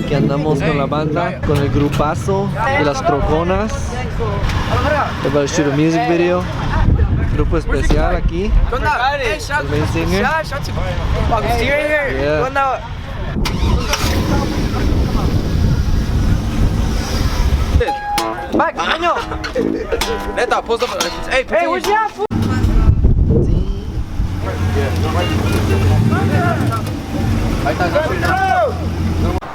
Aquí andamos con la banda, con el grupazo de las troconas. We're about to shoot a music video. Grupo especial aquí. The main singer. Yeah. Back, Daniel. Neta, post up. Hey, where's the app?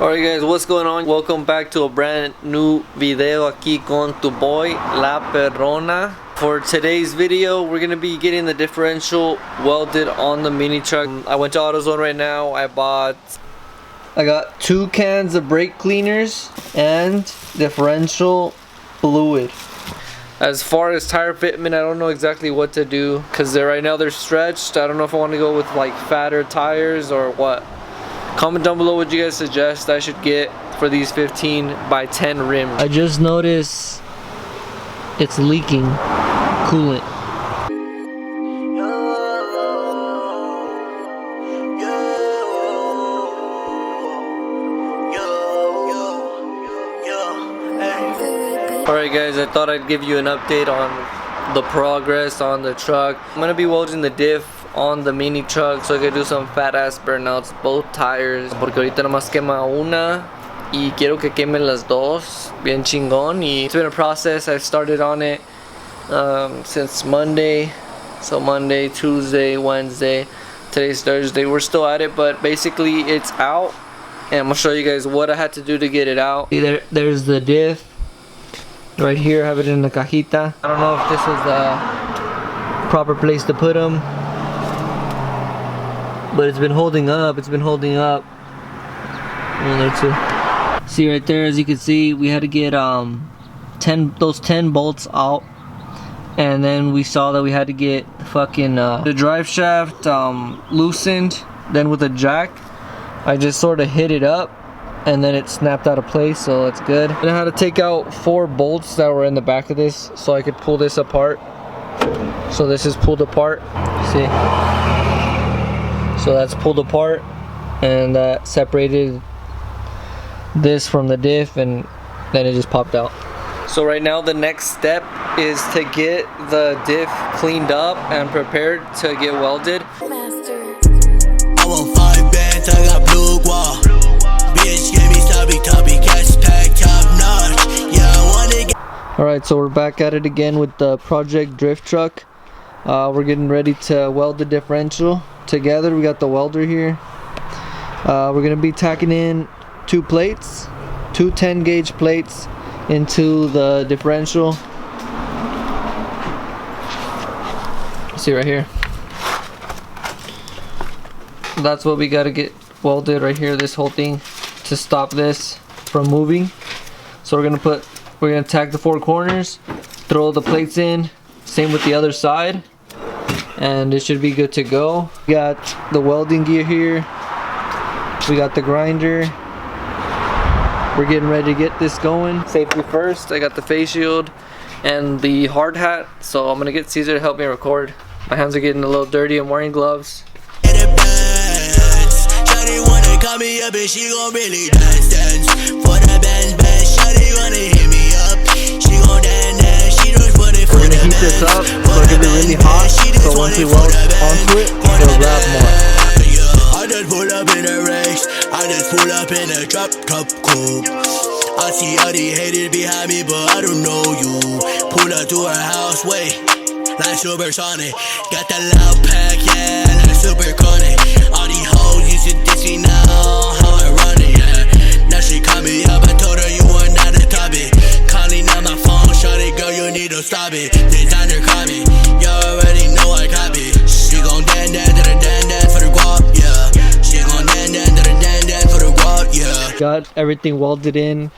Alright guys, what's going on? Welcome back to a brand new video aquí con tu boy La Perrona. For today's video, we're gonna be getting the differential welded on the mini truck. I went to AutoZone right now. I got 2 cans of brake cleaners and differential fluid. As far as tire fitment, I don't know exactly what to do because right now they're stretched. I don't know if I want to go with like fatter tires or what. Comment down below what you guys suggest I should get for these 15 by 10 rims. I just noticed it's leaking coolant. Alright guys, I thought I'd give you an update on the progress on the truck. I'm gonna be welding the diff on the mini truck so I can do some fat ass burnouts, both tires, porque ahorita nomás quema una y quiero que quemen las dos bien chingón. Y it's been a process. I started on it since Monday, so Monday, Tuesday, Wednesday, today's Thursday. We're still at it, but basically it's out and I'm gonna show you guys what I had to do to get it out. There's the diff right here. I have it in the cajita. I don't know if this was the proper place to put them, but it's been holding up. One or two. See right there, as you can see, we had to get those 10 bolts out, and then we saw that we had to get fucking the drive shaft loosened. Then with a jack, I just sort of hit it up, and then it snapped out of place, so that's good. And I had to take out 4 bolts that were in the back of this so I could pull this apart. So this is pulled apart. See? So that's pulled apart, and that separated this from the diff, and then it just popped out. So right now the next step is to get the diff cleaned up and prepared to get welded. I want 5 bands, I got blue wall. Bitch, give me toppy, cash pack, top notch. Yeah, I wanna get. Alright, so we're back at it again with the project drift truck. We're getting ready to weld the differential together. We got the welder here. We're gonna be tacking in 2 plates, 2 10 gauge plates into the differential. See right here. That's what we gotta get welded right here, this whole thing, to stop this from moving. So we're gonna tack the 4 corners, throw the plates in, same with the other side, and it should be good to go. We got the welding gear here, we got the grinder. We're getting ready to get this going. Safety first. I got the face shield and the hard hat, so I'm gonna get Caesar to help me record. My hands are getting a little dirty. I'm wearing gloves. Shawty wanna call me up and she gon' really dance. For the bands, shawty wanna hit me up. She gon' dance, she don't put it for the bands. We're gonna heat this up, so it's gonna be really hot, so once we weld onto it, it'll grab more. I just pull up in a race, I just pull up in a drop top coupe. I see all the haters behind me, but I don't know you. Pull up to her house, wait, like supersonic. Got that loud pack, yeah, like super chronic. All these hoes used to diss me, now how I run it, yeah. Now she call me up, I told her you were not a topic. Calling on my phone, shawty, girl, you need to stop it. Designer call me, you already know I copy. She gon' dance for the guap, yeah. She gon' dance for the guap, yeah. Got everything welded in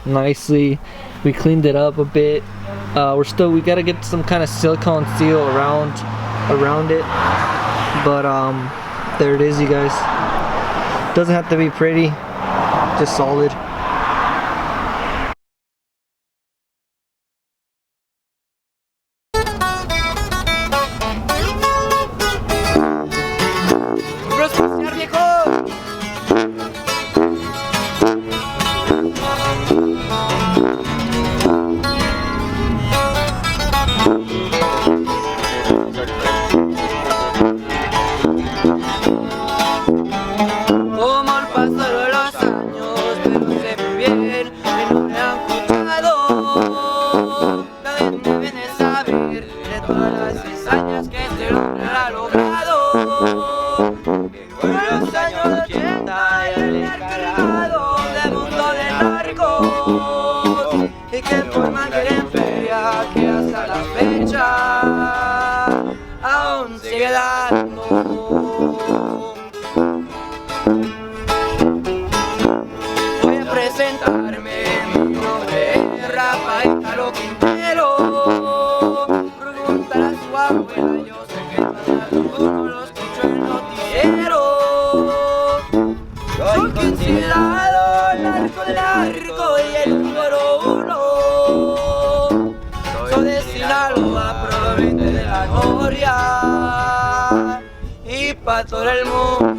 nicely. We cleaned it up a bit. We gotta get some kind of silicone seal around it, but there it is, you guys. Doesn't have to be pretty, just solid. y que forman que feria que hasta la fecha aún sigue dando. Voy a presentarme, mi nombre es Rafael Caro Quintero. Preguntar a su abuela, yo sé que no lo escucho en el noticiero. Soy considerado el narco del arco y el número uno. Soy de Sinaloa, proveniente de la Noria y pa' todo el mundo.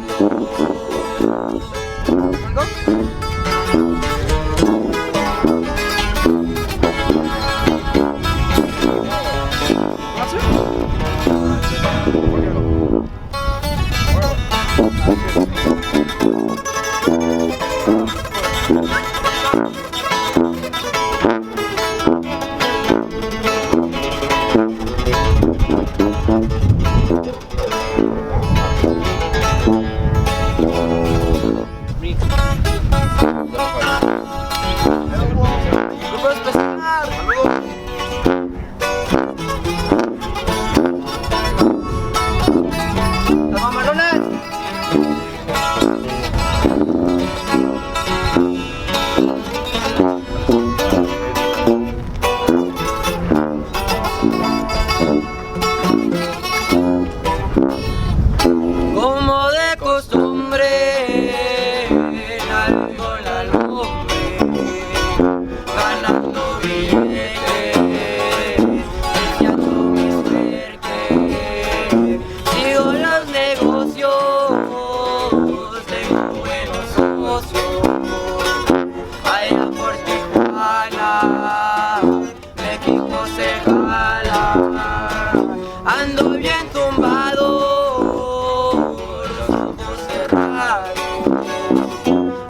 Ando bien tumbado, los ojos cerrados,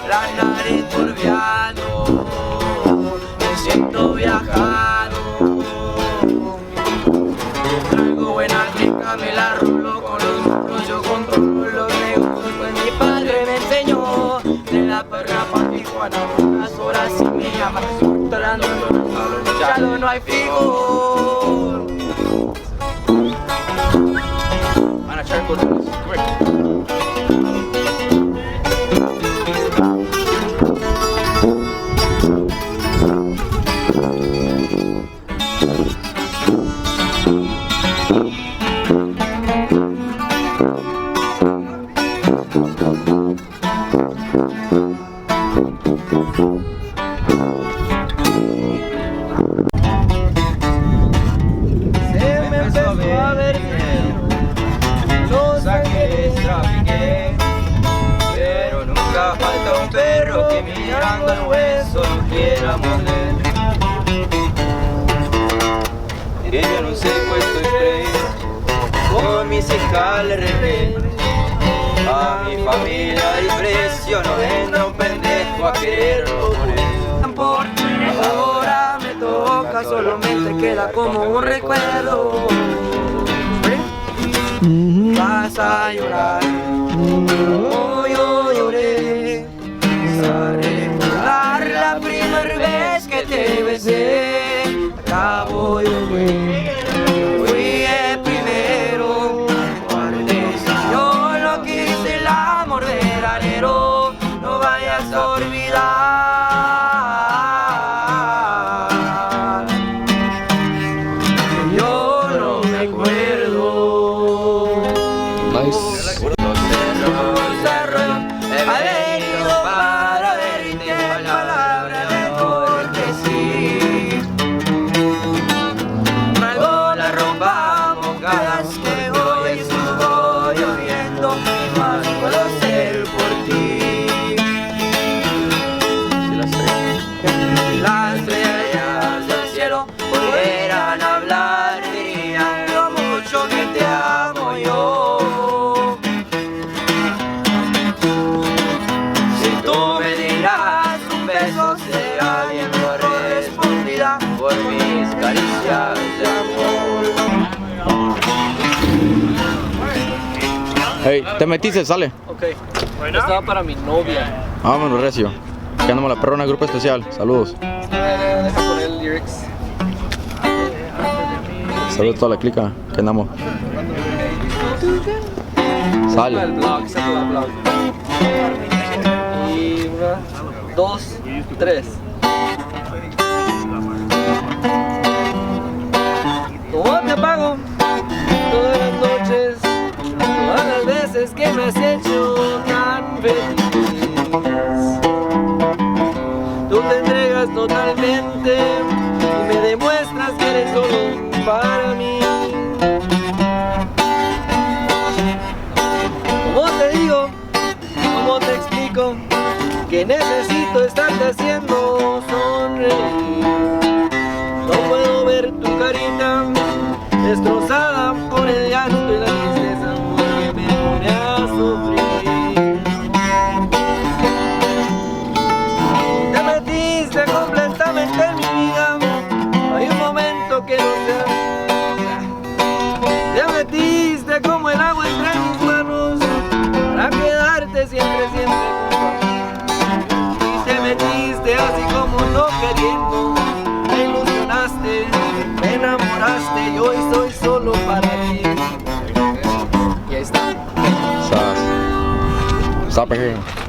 la nariz turbiando, me siento viajado. Traigo buena rica, me la rolo con los morros, yo controlo los negocios, pues mi padre me enseñó. De la perra pa' Tijuana, unas horas y me llama, entrando ya no hay fijo. Falta un perro que mirando el hueso no quiera morder. Tienen un secuestro express, con mi fiscal le rehén. A mi familia hay precio, no vendrá un pendejo a quererlo poner. Ahora me toca, solamente queda como un recuerdo. Vas a llorar, como yo lloré. A recordar la primera vez que te besé. Acabo yo fui el primero. Antes yo no quise el amor verdadero. No vayas a olvidar, yo no me acuerdo. Nice. Por mis caricias de amor. Hey, te metiste, sale. Ok, estaba para mi novia. Vámonos, recio. Aquí andamos la perrona, grupo especial. Saludos. Deja poner el lyrics. Saludos a toda la clica. Aquí andamos. Sale. El blog, saca el blog. Y 1, 2, 3. ¿Cómo te pago? Todas las noches, todas las veces que me has hecho tan feliz. Tú te entregas totalmente y me demuestras que eres solo para mí. ¿Cómo te digo? ¿Cómo te explico? Que necesito estarte haciendo sonreír. No puedo ver tu carita destrozada por el llanto y la tristeza, porque me pone a sufrir. Te metiste completamente en mi vida, hay un momento que no sé. Te metiste como el agua entre mis manos, para quedarte siempre, siempre junto a mí. Y te metiste así como no queriendo, me ilusionaste, me enamoraste y hoy soy solo para ti. Y ahí está. Stop right here.